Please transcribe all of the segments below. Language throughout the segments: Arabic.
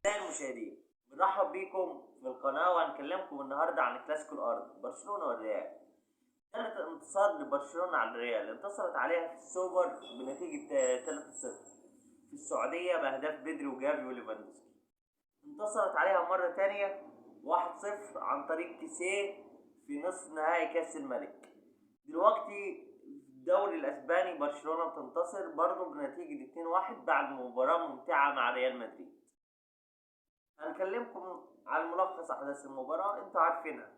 أعزائي المشاهدين، بنرحب بيكم في القناة وهنكلمكم النهاردة عن كلاسيكو الأرض برشلونة والريال. كانت انتصار لبرشلونة على الريال، انتصرت عليها في السوبر بنتيجة 3-0 في السعودية بأهداف بدري وجافي وليفاندوسكي. انتصرت عليها مرة تانية 1-0 عن طريق كيسيه في نصف نهائي كأس الملك. دلوقتي في الدوري الأسباني برشلونة بتنتصر برضه بنتيجة 2-1 بعد مباراة ممتعة مع ريال مدريد. هنكلمكم على ملخص احداث المباراة انتوا عارفينها.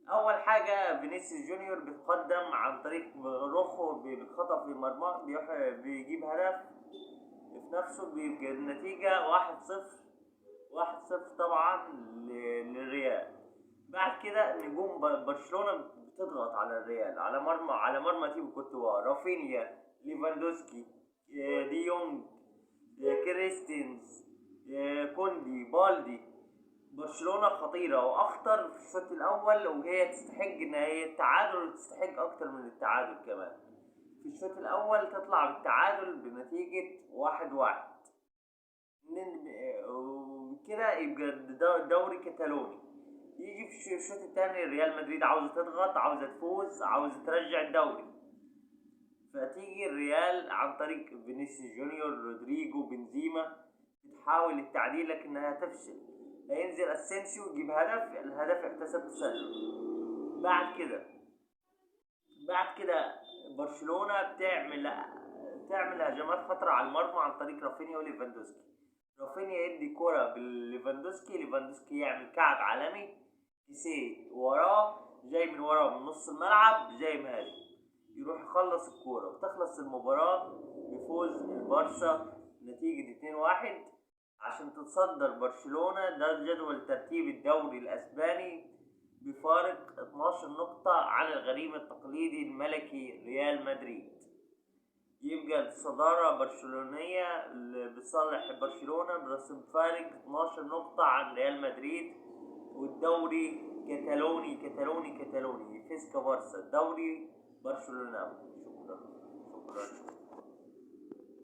اول حاجة فينيسيوس جونيور بيتقدم عن طريق روخو بالخطأ في مرمى بيجيب هدف في نفسه، بيبقى النتيجة 1-0. 1-0 طبعا للريال. بعد كده نجوم برشلونة بتضغط على الريال على مرمى تيبو كورتوا، رافينيا، ليفاندوسكي، دي يونج، كريستينز، كوندي، بالدي. برشلونة خطيرة واخطر في الشوط الاول، وهي تستحق ان هي التعادل وتستحق اكتر من التعادل كمان. في الشوط الاول تطلع بالتعادل بنتيجة 1-1. وكده يبقى دوري كتالوني. يجي في الشوط الثاني ريال مدريد عاوزة تضغط، عاوزة تفوز، عاوزة ترجع الدوري. فتيجي الريال عن طريق فينيسيوس جونيور، رودريجو، بنزيما بتحاول التعديل لكنها تفشل. هينزل اسينسيو يجيب هدف، الهدف يحتسب تسلل. بعد كده برشلونة بتعمل هجمات خطرة على المرمى عن طريق رافينيا وليفاندوسكي. رافينيا يدي كرة بالليفاندوسكي، ليفاندوسكي يعمل كعب عالمي، كيسيه وراه جاي من وراه من نص الملعب جاي مهاجم، يروح يخلص الكورة وتخلص المباراة بفوز البارسا نتيجة 2-1 عشان تتصدر برشلونة. ده جدول ترتيب الدوري الأسباني بفارق 12 نقطة عن الغريم التقليدي الملكي ريال مدريد. يبقى الصدارة برشلونية بصالح برشلونة بس بفارق 12 نقطة عن ريال مدريد. والدوري كتالوني كتالوني كتالوني، فيسكا بارسا، دوري برشلونة. شكرا.